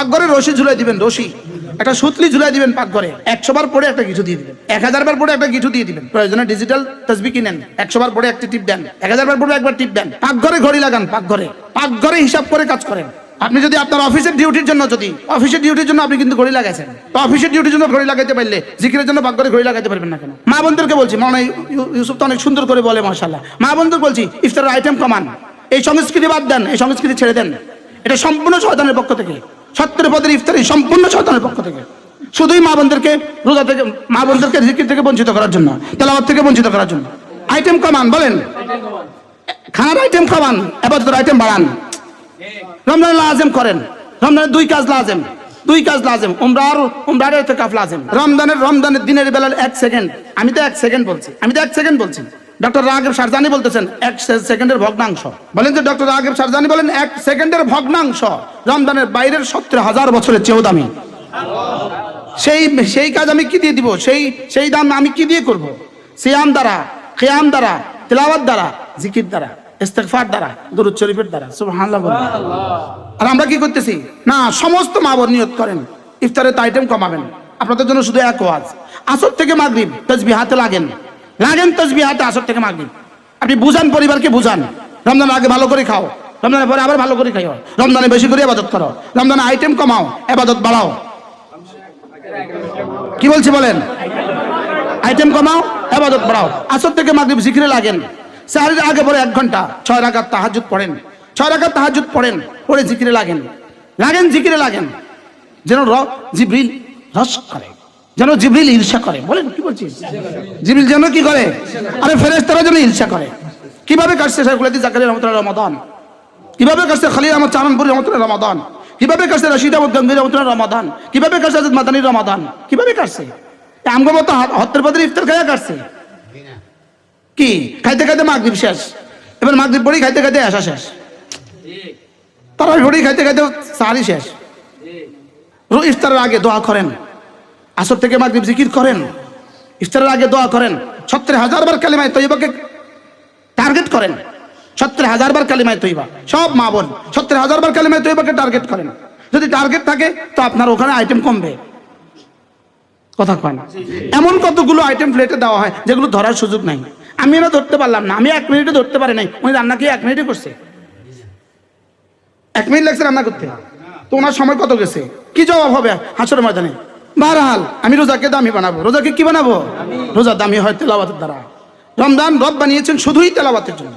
পাকঘরে রশি ঝুলাই দিবেন, রশি একটা সুতলি ঝুলাই দিবেন পাকঘরে। 100 বার পরে একটা কিছু দিয়ে দিবেন, 1000 বার পরে একটা কিছু দিয়ে দিবেন। প্রয়োজনে ডিজিটাল তাসবিহ কিনেন, 100 বার পরে একটা টিপ দেন, 1000 বার পরে একবার টিপ দেন। পাকঘরে ঘড়ি লাগান, পাকঘরে হিসাব করে কাজ করেন। আপনি যদি আপনার অফিসের ডিউটির জন্য আপনি কিন্তু ঘড়ি লাগাইছেন, তো অফিসের ডিউটির জন্য ঘড়ি লাগাইতে পারলে জিকিরের জন্য পাকঘরে ঘড়ি লাগাইতে পারবেন না কেন? মা বোনদেরকে বলছি, মাওলানা ইউসুফ তো অনেক সুন্দর করে বলে মাশাআল্লাহ, মা বোনদের বলছি ইফতারের আইটেম কমান, এই সংস্কৃতি বাদ দেন, এই সংস্কৃতি ছেড়ে দেন। এটা সম্পূর্ণ শয়তানের পক্ষ থেকে, সত্তর পদের ইফতারি সম্পূর্ণ শয়তানের পক্ষ থেকে। শুধুই মা বোনদেরকে রোজা থেকে, মা বোনদেরকে জিকির থেকে বঞ্চিত করার জন্য, তেলাওয়াত থেকে বঞ্চিত করার জন্য। আইটেম কমান, বলেন খানার আইটেম কমান, ইবাদতের আইটেম বাড়ান। রমজান লাজেম করেন, রমজানের দুই কাজ লাজেম, উমরার ইতিকাফ লাজেম। রমজানের দিনের বেলা 1 সেকেন্ড, আমি তো 1 সেকেন্ড বলছি। ডক্টর রাগিব শারজানি বলতেছেন 1 সেকেন্ডের ভগ্নাংশ। বলেন যে ডক্টর রাগিব শারজানি বলেন 1 সেকেন্ডের ভগ্নাংশ রমজানের বাইরের 70,000 বছরের চেয়েও দামি। সেই কাজ আমি কি দিয়ে দিব? সেই দাম আমি কি দিয়ে করব? সিয়াম দ্বারা, কিয়াম দ্বারা, তিলাওয়াত দ্বারা, জিকির দ্বারা, ইস্তিগফার দ্বারা, দুরূদ শরীফের দ্বারা। সুবহানাল্লাহ বলেন। আর আমরা কি করতেছি? না, সমস্ত মা বোন নিয়ত করেন ইফতারের আইটেম কমাবেন। আপনাদের জন্য শুধু এক ওয়াজ, আসর থেকে মাগরিব তাসবিহাতে লাগেন তাসবিহাতে, আসর থেকে মাগরিব। আপনি বুঝান, পরিবারকে বুঝান, রমজানের আগে ভালো করে খাও, রমজানের পরে আবার ভালো করে খাও, রমজানে বেশি করে ইবাদত করো, রমজানে আইটেম কমাও, ইবাদত বাড়াও। কি বলছি বলেন? আইটেম কমাও, ইবাদত বাড়াও। আসর থেকে মাগরিব জিকিরে লাগেন। সাহরির আগে পরে 1 ঘন্টা 6 রাকাত তাহাজ্জুদ পড়েন, 6 রাকাত তাহাজ্জুদ পড়েন, পরে জিকিরে লাগেন, জিকিরে লাগেন। যেন জিবরিল রস করে, যেন জিবরিল ঈর্ষা করে। বলেন কি বলছিস? জিবরিল যেন কি করে? আরে ফেরেশতারা যেন ঈর্ষা করে। কিভাবে কাটছে শাইখুল হাদিস জাকারিয়া রাহমাতুল্লাহ রমাদান? কিভাবে কাটছে খলিল আহমদ চানপুরি রহমাতুল্লাহ রমাদান? কিভাবে কাটছে রশিদ আহমদ গঙ্গি রহমাতুল্লাহ রমাদান? কিভাবে কাটছে হযরত মাদানী রমাদান? কিভাবে কাটছে? আমগো মতো হত্তের পদের ইফতার খায়া কাটছে কি? খাইতে খাইতে মাগরিব শেষ, এবার মাগরিব পড়ি খাইতে খাইতে এশা শেষ, তারাবি পড়ি খাইতে খাইতে সাহারি শেষ। ইফতারের আগে দোয়া করেন, আসর থেকে মাগরিব জিকির করেন, ইফতারের আগে দোয়া করেন। 70,000 বার কালিমায়ে তয়্যিবাকে টার্গেট করেন, 70,000 বার কালিমায়ে তয়্যিবা। সব মা বোন 70,000 বার কালিমায়ে তয়্যিবাকে টার্গেট করেন। যদি টার্গেট থাকে তো আপনার ওখানে আইটেম কমবে। কথা কয় না? এমন কতগুলো আইটেম প্লেটে দেওয়া হয় যেগুলো ধরার সুযোগ নাই। আমি না ধরতে পারলাম না, আমি 1 মিনিটে ধরতে পারি নাই। উনি রান্না কি 1 মিনিটে করছে? 1 মিনিট লাগছে রান্না করতে, তো ওনার সময় কত গেছে? কি জবাব হবে হাসরের ময়দানে? বারহাল আমি রোজাকে দামি বানাবো। রোজাকে কি বানাবো? রোজা দামি হয় তেলাওয়াতের দ্বারা। রমজান রব বানিয়েছেন শুধুই তেলাওয়াতের জন্য,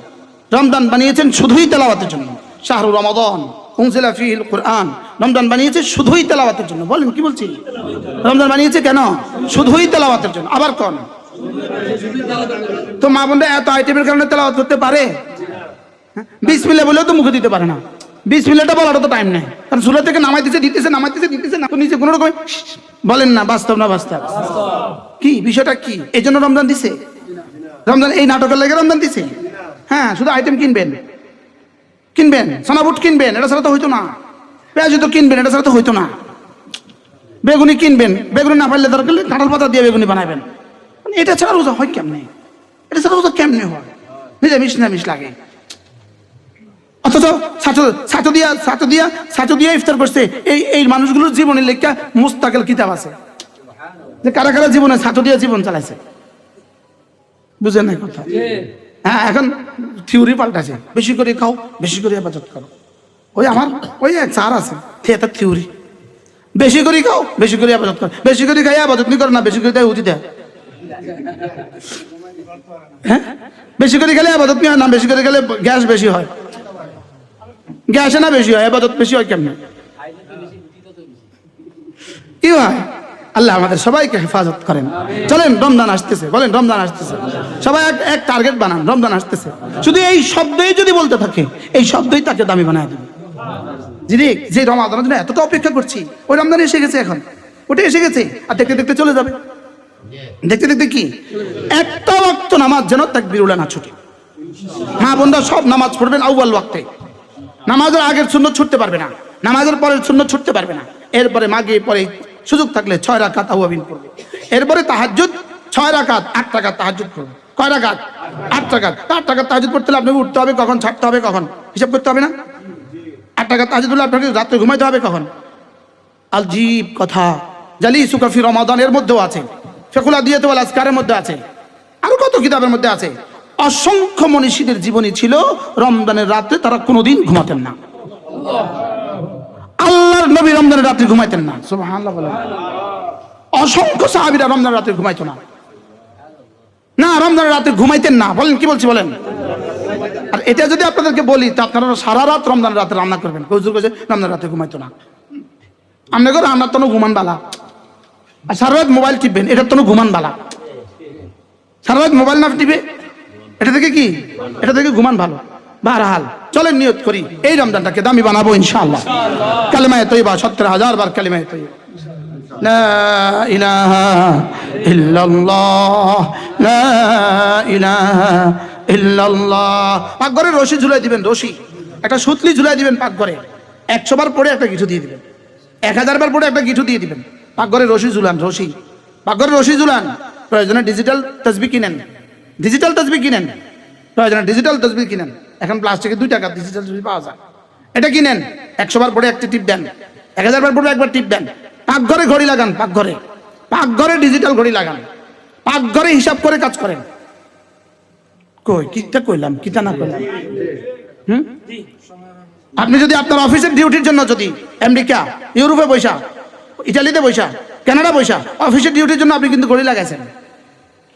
রমজান বানিয়েছেন শুধুই তেলাওয়াতের জন্য। শাহরু রমাদান উনজিলা ফীহিল কুরআন, রমজান বানিয়েছে শুধুই তেলাওয়াতের জন্য। বলেন কি বলছি? রমজান বানিয়েছে কেন? শুধুই তেলাওয়াতের জন্য। আবার কোন তো মা বোনরা এত আইটেমের কারণে তেলাওয়াত করতে পারে? বিসমিল্লাহ বলেও তো মুখে দিতে পারে না। বিসমিল্লাহটা বলার তো টাইম নেই, কারণ চুলা থেকে নামাইতেছে দিতেছে না, তো নিচে কোনো রকম বলেন না। বাস্তব না বাস্তব? কি বিষয়টা কি? এই জন্য রমজান দিছে? রমজান এই নাটকের লেগে রমজান দিছে? হ্যাঁ, শুধু আইটেম কিনবেন, সানাবুট কিনবেন, এটা ছাড়া তো হইতো না। পেঁয়াজ তো কিনবেন, এটা ছাড়া তো হইতো না। বেগুনি কিনবেন, বেগুনি না পারলে দরকার কাঁঠাল পাতা দিয়ে বেগুনি বানাবেন। এটা ছাড়া রোজা হয় কেমনে? এটা ছাড়া রোজা কেমনে হয়? নিরামিষ লাগে। অথচ ছাত্র দিয়া ইফতার করছে। এই মানুষগুলোর জীবনের লেখা মুস্তাকিল কিতাব আছে, যে কারা কারা জীবনে ছাত্র দিয়া জীবন চালাইছে। বুঝেন না কথা? হ্যাঁ, এখন থিওরি পাল্টাছে, বেশি করে খাও, বেশি করে ইবাদত করো। ওই এক স্যার আছে, এটা থিওরি। বেশি করে খাও, বেশি করে ইবাদত করো, বেশি করে খাই ইবাদত নি করো না, বেশি করে দেয় উঠি দেয়। হ্যাঁ, বেশি করে খেলে ইবাদত নি হয় না, বেশি করে খেলে গ্যাস বেশি হয়। গ্যাসে না বেশি হয়, ইবাদত বেশি হয় কেমনে? কি হয়? আল্লাহ আমাদের সবাইকে হেফাজত করেন। চলেন, রমজান আসতেছে, বলেন রমজান আসতেছে। সবাই এক টার্গেট বানান, রমজান আসতেছে। শুধু এই শব্দই যদি বলতে থাকে, এই শব্দই তাকে দামি বানায় দেবে। যে রমাদানের জন্য এতটা অপেক্ষা করছি, ওই রমজান এসে গেছে, এখন ওটা এসে গেছে, আর দেখতে দেখতে চলে যাবে। দেখতে দেখতে কি একটা ওয়াক্ত নামাজ যেন তাকবীরুল না ছুটে। মা বোনরা সব নামাজ পড়বেন আউয়াল ওয়াক্তে। নামাজের আগের সুন্নত ছুটতে পারবে না, নামাজের পরের সুন্নত ছুটতে পারবে না। এরপরে মাগরিব পরে সুযোগ থাকলে 6 রাকাত আওয়াবিন পড়বে। এরপরে তাহাজ্জুদ 6 রাকাত 8 রাকাত তাহাজ্জুদ পড়বে। কয় রাকাত? 8 রাকাত। 8 রাকাত তাহাজ্জুদ পড়তে হলে আপনাকে উঠতে হবে কখন, ছাড়তে হবে কখন, হিসাব করতে হবে না? 8 রাকাত তাহাজ্জুদ হলে আপনাকে রাত্রে ঘুমাইতে হবে কখন? আজীব কথা, জালিসুকা ফি রমাদান এর মধ্যেও আছে, ফিকুল আদিয়াত ওয়াল আজকারের মধ্যে আছে, আরো কত কিতাবের মধ্যে আছে। অসংখ্য মনীষীদের জীবনী ছিল রমজানের রাতে তারা কোনোদিন ঘুমাতেন না। আল্লাহর নবী রমজানের রাতে ঘুমাইতেন না, সুবহানাল্লাহ বলেন। অসংখ্য সাহাবীরা রমজানের রাতে ঘুমাইতো না, না রমজানের রাতে ঘুমাইতেন না। বলেন কি বলছি বলেন। আর এটা যদি আপনাদেরকে বলি তা আপনারা সারা রাত রমজানের রাতে রান্না করবেন। হুজুর কইছে রমজানের রাতে ঘুমাইতো না। আপনি করে রান্নার তো ঘুমান বালা, আর সারা রাত মোবাইল টিপবেন, এটার তো ঘুমান বালা। সারা রাত মোবাইল না টিপে এটা থেকে কি, এটা থেকে ঘুমান ভালো। বারহাল চলেন নিয়ত করি এই রমজানটাকে দামি বানাবো ইনশাআল্লাহ। কালেমায়ে তয়্যিবা 70,000 বার কালেমায়ে তয়্যিবা, লা ইলাহা ইল্লাল্লাহ, লা ইলাহা ইল্লাল্লাহ। পাকঘরে রশি ঝুলাই দিবেন, রশি একটা সুতলি ঝুলাই দিবেন পাকঘরে। 100 বার পরে একটা কিছু দিয়ে দিবেন, 1000 বার পরে একটা কিছু দিয়ে দিবেন। পাকঘরে রশি ঝুলান, রশি পাকঘরে রশি ঝুলান। প্রয়োজনে ডিজিটাল তাসবিহ কিনেন, ডিজিটাল তাসবিহ কিনেন, প্রয়োজনে ডিজিটাল তাসবিহ কিনেন। এখন প্লাস্টিকে 2 টাকা ডিজিটাল তাসবিহ পাওয়া যায়, এটা কিনেন। 100 বার পরে একটা টিপ দেন, 1000 বার পরে একবার টিপ দেন। পাকঘরে ঘড়ি লাগান, পাকঘরে পাকঘরে ডিজিটাল ঘড়ি লাগান, পাকঘরে হিসাব করে কাজ করেন। কই কিটা কইলাম, কিটা না কইলাম। আপনি যদি আপনার অফিসের ডিউটির জন্য যদি আমেরিকা, ইউরোপে বৈশা, ইটালিতে বৈশা, কানাডা বৈশা অফিসের ডিউটির জন্য আপনি কিন্তু ঘড়ি লাগাইছেন,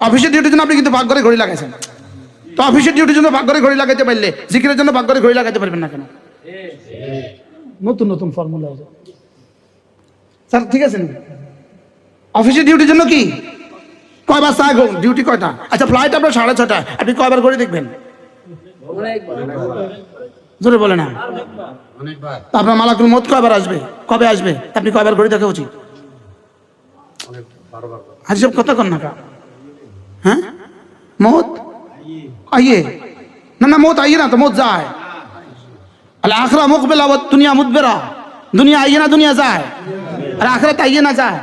অফিসের ডিউটির জন্য আপনি কিন্তু পাকঘরে ঘড়ি লাগাইছেন। তো অফিসের ডিউটির জন্য পাকঘরে ঘড়ি লাগাইতে পারলে জিকিরের জন্য পাকঘরে ঘড়ি লাগাইতে পারবেন না কেন? নতুন নতুন ফর্মুলা আছে স্যার, ঠিক আছে। অফিসের ডিউটির জন্য কি কয়বার চা ডিউটি কয়টা? আচ্ছা ফ্লাইট আপনার 6:30, আপনি কয়বার ঘড়ি দেখবেন? জোরে বলে না। আপনার মালাকুল মউত কয়বার আসবে, কবে আসবে, আপনি কয়বার ঘড়ি দেখা উচিত? আজ সব কথা কন না কা, হ্যাঁ মউত আইয়ে না, না মউত আইয়ে না তো মউত যায়। আল আখরা মুকবিলা ওয়াদ দুনিয়া মুদবিরা, দুনিয়া আইয়ে না দুনিয়া যায়, আর আখিরাত আইয়ে না যায়।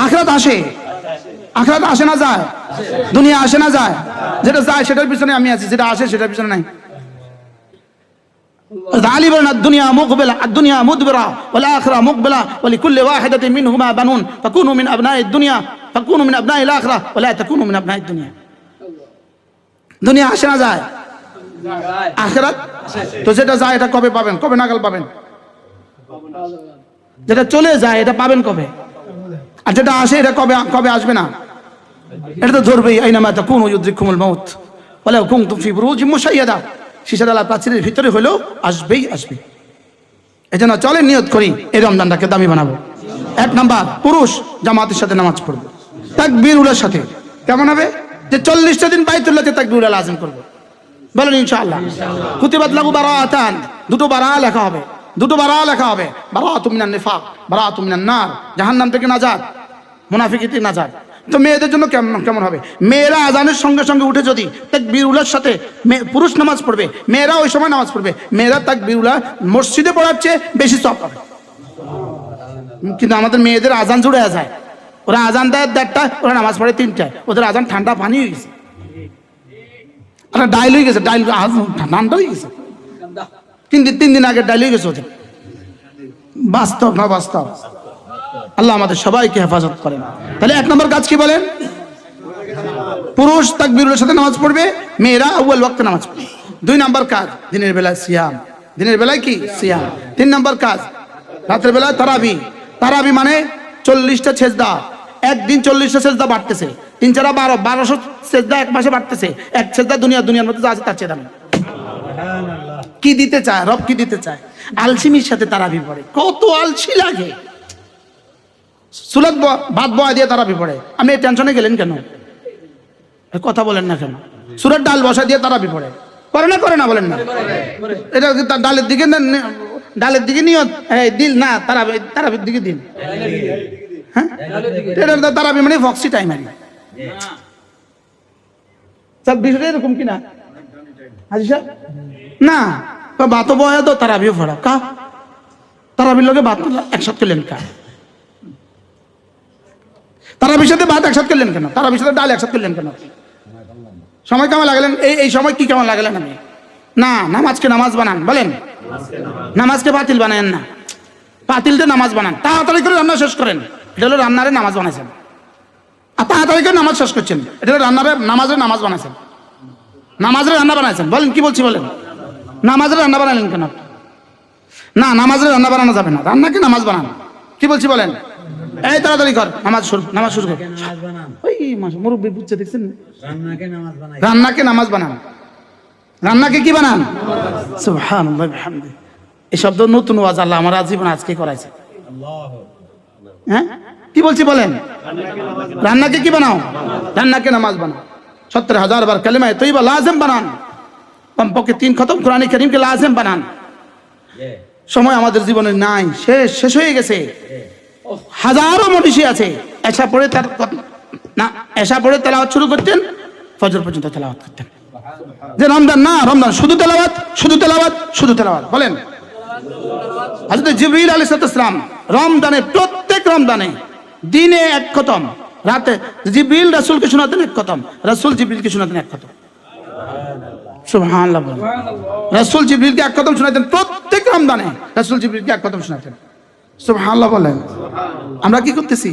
আখিরাত আসে, আখিরাত আসে না যায়, দুনিয়া আসে না যায়। যেটা যায় সেটার পিছনে আমি আছি, যেটা আসে সেটার পিছনে নাই। غالبا الدنيا مقبلة الدنيا مدبرة والآخرة مقبلة ولكل واحدة منهما بنون فكونوا من أبناء الدنيا فكونوا من أبناء الآخرة ولا تكونوا من أبناء الدنيا। দুনিয়া আসে না যায়, আখিরাত তো যেটা যায় এটা কবে পাবেন, কবে নাগাল পাবেন? যেটা চলে যায় এটা পাবেন কবে? আর যেটা আসে এটা কবে কবে আসবে না? এটা তো ধরবেই। আইনামা তাকুনু ইউদরিকুমুল মাউত ওয়ালাউ কুনতুম ফি বুরুজিন মুশাইয়াদা, শিশাডালা প্রাচীরের ভিতরে হলেও আসবেই আসবে। এজন্য চলে নিয়ত করি এই রমজানটাকে দামি বানাবো। 1 নাম্বার, পুরুষ জামাতের সাথে নামাজ পড়বে তাকবীরুলের সাথে। কেমন হবে? যে 40টা দিন বাইতুল্লাহতে তাকবীরুল আযম করবে। বলেন ইনশাআল্লাহ। কুতিবাত লাহু বারাআতান, 2টো বারা লেখা হবে, 2টো বারা লেখা হবে। বারাআতুম মিনান নিফাক, বারাআতুম মিনান নার, জাহান্নাম থেকে নাজাত, মুনাফিকি থেকে নাজাত। তো মেয়েদের জন্য কেমন হবে? মেয়েরা আজানের সঙ্গে সঙ্গে উঠে যদি তাকবীরুলের সাথে পুরুষ নামাজ পড়বে, মেয়েরা ওই সময় নামাজ পড়বে। মেয়েরা তাকবীরুল মসজিদে পড়াচ্ছে বেশি সওয়াব পাবে। কিন্তু আমাদের মেয়েদের আজান জুড়ে যায়, ওরা আজান দেয় 1:30টায়, ওরা নামাজ পড়ে 3টায়। ওদের আজান ঠান্ডা পানি হয়ে গেছে, ওরা ডাইল হয়ে গেছে, ডাইল ঠান্ডা হয়ে গেছে। 3 দিন আগে ডাইল হয়ে গেছে ওদের। বাস্তব না বাস্তব? আল্লাহ আমাদের সবাইকে হেফাজত করেন। তাহলে 1 নম্বর কাজ কি বলেন? পুরুষ তাকবীরের সাথে নামাজ পড়বে, মেয়েরা আউয়াল ওয়াক্তে নামাজ পড়বে। 2 নম্বর কাজ দিনের বেলায় সিয়াম, দিনের বেলায় কি সিয়াম। 3 নম্বর কাজ রাতের বেলায় তারাবি। তারাবি মানে 40টা সেজদা, একদিন 40টা সেজদা বাড়তেছে। 3 4 12, 1200 সেজদা এক মাসে বাড়তেছে। এক সেজদা দুনিয়ার মধ্যে যা আছে তার চেয়ে দামি। কি দিতে চায় রব, কি দিতে চায়? আলসিমির সাথে তারাবি পড়ে। কত আলসি লাগে, সুলাত ভাত বয়া দিয়ে তারাবি পড়ে। আপনি এই টেনশনে গেলেন কেন? কথা বলেন না কেন? সুরাত ডাল বসা দিয়ে তারাবি পড়ে। করে না করে না বলেন না? এটা ডালের দিকে, ডালের দিকে নিয়ত দিল না, তারাবির দিকে দিন। হ্যাঁ এটা তারাবি মানে ফক্সি টাইম আর সব বিষয়টা এরকম কিনা হাজি সাহেব? না বাতো বয়া তো তারাবিও পড়া কা, তারাবির লোকে বাত একসাথে করলেন কা? তারাবির সাথে ভাত একসাথে করলেন কেন? তারাবির সাথে ডাল একসাথে করলেন কেন? সময় কেমন লাগলেন? এই সময় কি কেমন লাগলেন? আমি না, নামাজকে নামাজ বানান। বলেন নামাজকে বাতিল বানায়েন না। পাতিলতে নামাজ বানান, তাড়াতাড়ি করে রান্না শেষ করেন। এটা হলো রান্নারে নামাজ বানাইছেন। আর তাড়াতাড়ি করে নামাজ শেষ করছেন, এটা হলো রান্নারে নামাজ বানাইছেন। নামাজের রান্না বানাইছেন। বলেন কি বলছি বলেন? নামাজের রান্না বানালেন কেন? না, নামাজের রান্না বানানো যাবে না, রান্নাকে নামাজ বানান। কি বলছি বলেন? এই তাড়াতাড়ি কর, নামাজ শুরু কর। ওই মুরব্বী বুঝছে, দেখছেন? রান্নাকে নামাজ বানান। রান্নাকে কি বানান? সুবহানাল্লাহ বিহামদিহি। এই শব্দ নতুন ওয়াজ আল্লাহ আমার জীবন আজকে করাইছে। হ্যাঁ, কি বলছি বলেন? রান্নাকে কি বানাও? রান্নাকে নামাজ বানাও। 70,000 বার কালিমা তৈয়বা লাজিম বানান। কমপক্ষে 3 খতম কোরআন কারীমকে লাজিম বানান। সময় আমাদের জীবনে নাই, শেষ হয়ে গেছে। হাজারো মনীষী আছে, এশা পড়ে তেলাওয়াত শুরু করতেন, ফজর পর্যন্ত তেলাওয়াত করতেন। যে রমজান না, রমজান শুধু তেলাওয়াত। বলেন, হযরত জিবরিল আলাইহিস সালাম রমজানে, প্রত্যেক রমজানে দিনে 1 খতম, রাতে জিবরিল রাসূলকে শোনাতেন 1 খতম, রাসূল জিবরিলকে শোনাতেন 1 খতম। সুবহানাল্লাহ। রাসূল জিবরিলকে 1 খতম শোনাতেন, প্রত্যেক রমজানে রাসূল জিবরিলকে 1 খতম শোনাতেন। সুবহানাল্লাহ বলেন। আমরা কি করতেছি?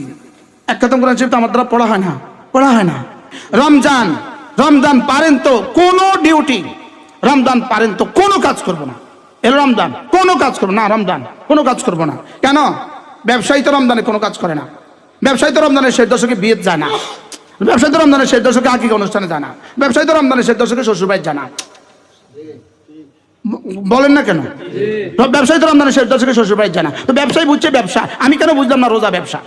1 খতম কোরআন শরীফ তো আমার দ্বারা পড়া হয় না। রমজান পারেন তো কোনো ডিউটি, রমজান পারেন তো কোনো কাজ করব না। এর রমজান কোনো কাজ করবো না, রমজান কোনো কাজ করবো না। কেন? ব্যবসায়ী তো রমজানে কোনো কাজ করে না। ব্যবসায়ী তো রমজানের শেষ দশকে বিয়ে যায় না। ব্যবসায়ী তো রমজানের শেষ দশকে আকিকা অনুষ্ঠানে যায় না। ব্যবসায়ী তো রমজানের শেষ দশকে শ্বশুরবাড়ি যায় না। বলেন না কেন? ব্যবসায়ী তো রমজানের শেষ দশকে শ্বশুরবাড়ি যায় না। তো ব্যবসায়ী বুঝছে ব্যবসা, আমি কেন বুঝলাম না রোজা ব্যবসা?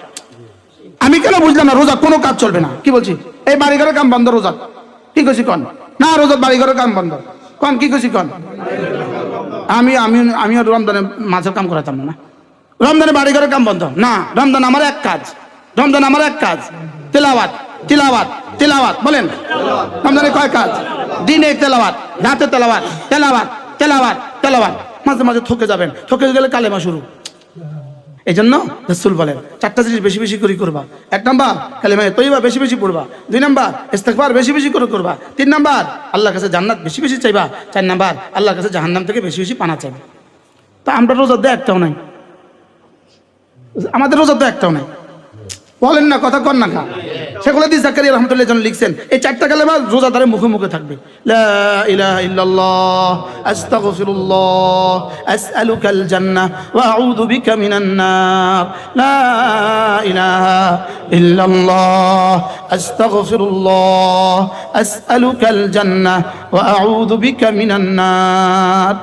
আমি কেন বুঝলাম না রোজা কোনো কাজ চলবে না? কি বলছি? এই বাড়িঘরের কাম বন্ধ, রোজা কি কইছি কন? না, রোজা বাড়িঘরের কাম বন্ধ কন, কি কইছি কন? আমি রমজানে মাছের কাম করাতাম না। রমজানে বাড়িঘরের কাম বন্ধ না। রমজান আমার এক কাজ, তেলাওয়াত। বলেন, রমজানে কয় কাজ? দিনে তেলাওয়াত, রাতে তেলাওয়াত। মাঝে মাঝে থকে যাবেন, থকে গেলে কালেমা শুরু। এই জন্য রাসূল বলেন 4টা জিনিস বেশি বেশি করে করবা। 1 নাম্বার কালেমা তৈয়বা বেশি বেশি পড়বা। 2 নাম্বার ইস্তিগফার বেশি বেশি করে করবা। 3 নাম্বার আল্লাহর কাছে জান্নাত বেশি বেশি চাইবা। 4 নাম্বার আল্লাহর কাছে জাহান্নাম থেকে বেশি বেশি পানা চাইবা। তা আমরা রোজা দেয় একটাও নাই, আমাদের রোজা তো একটাও নাই। বলেন না, কথা কন না। সেগুলো দিয়ে জাকারিয়া রাহমাতুল্লাহ জন লিখছেন, এই 4টা কালেমা রোজাদারের মুখে মুখে থাকবে। লা ইলাহা ইল্লাল্লাহ, আস্তাগফিরুল্লাহ, আসআলুকাল জান্নাহ ওয়া আউযু বিকা মিনান নার। লা ইলাহা ইল্লাল্লাহ, আস্তাগফিরুল্লাহ, আসআলুকাল জান্নাহ ওয়া আউযু বিকা মিনান নার।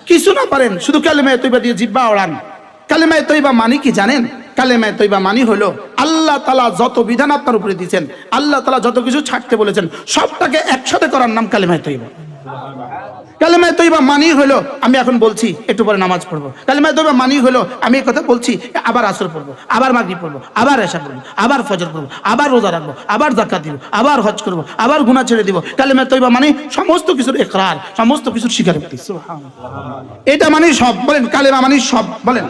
কিছু না পারেন, শুধু কালেমা তৈয়বা দিয়ে জিহ্বা ওড়ান। কালেমা তৈয়বা মানে কি জানেন? কালেমা তৈয়বা মানে হলো আল্লাহ তাআলা যত বিধান আপনার উপরে দিয়েছেন, আল্লাহ তাআলা যত কিছু ছাড়তে বলেছেন, সবটাকে একসাথে করার নাম কালেমা তৈয়বা। কালেমা তৈয়বা মানে হলো আমি এখন বলছি একটু পরে নামাজ পড়বো। কালেমা তৈয়বা মানে হলো আমি এই কথা বলছি, আবার আসর পড়বো, আবার মাগরিব পড়বো, আবার এশা পড়বো, আবার ফজর পড়বো, আবার রোজা রাখবো, আবার যাকাত দিব, আবার হজ করবো, আবার গুনাহ ছেড়ে দিব। কালেমা তৈয়বা মানে সমস্ত কিছুর ইকরার, সমস্ত কিছুর স্বীকারোক্তি। সুবহানাল্লাহ। এটা মানে সব। বলেন, কালেমা মানে সব। বলেন,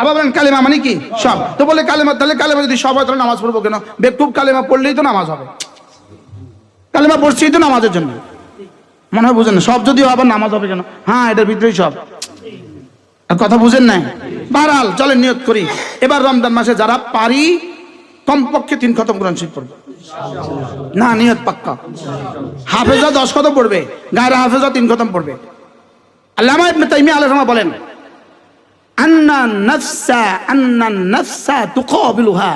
আবার বলেন, কালেমা মানে কি? সব। তো বলে কালেমা, তাহলে কালেমা যদি সব হয় তাহলে নামাজ পড়বো কেন? বেকুব কালেমা পড়লেই তো নামাজ হবে। কালেমা পড়ছেই তো নামাজের জন্য। মনে হয় বুঝেন না, সব যদি আবার নামাজ হবে কেন? হ্যাঁ, এটার ভিতরেই সব। আর কথা বুঝেন নাই? বাহরাল চলেন নিয়ত করি, এবার রমজান মাসে যারা পারি কমপক্ষে 3 খতম কোরআন শরীফ পড়বে। না, নিয়ত পাক্কা। হাফেজা 10 খতম পড়বে, গায়রে হাফেজা 3 খতম পড়বে। আল্লামা ইবনে তাইমিয়া আলাইহিস রাহমাহ বলেন, আন্না নাফসা তুকাবিলুহা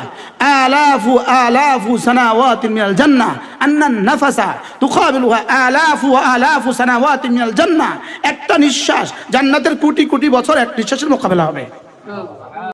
আলাফু সানাওয়াতিন মিনাল জান্নাহ। আন্না নাফসা তুকাবিলুহা আলাফু সানাওয়াতিন মিনাল জান্নাহ। একটা নিঃশ্বাস জান্নাতের কোটি কোটি বছর এক নিঃশ্বাসের মোকাবেলা হবে।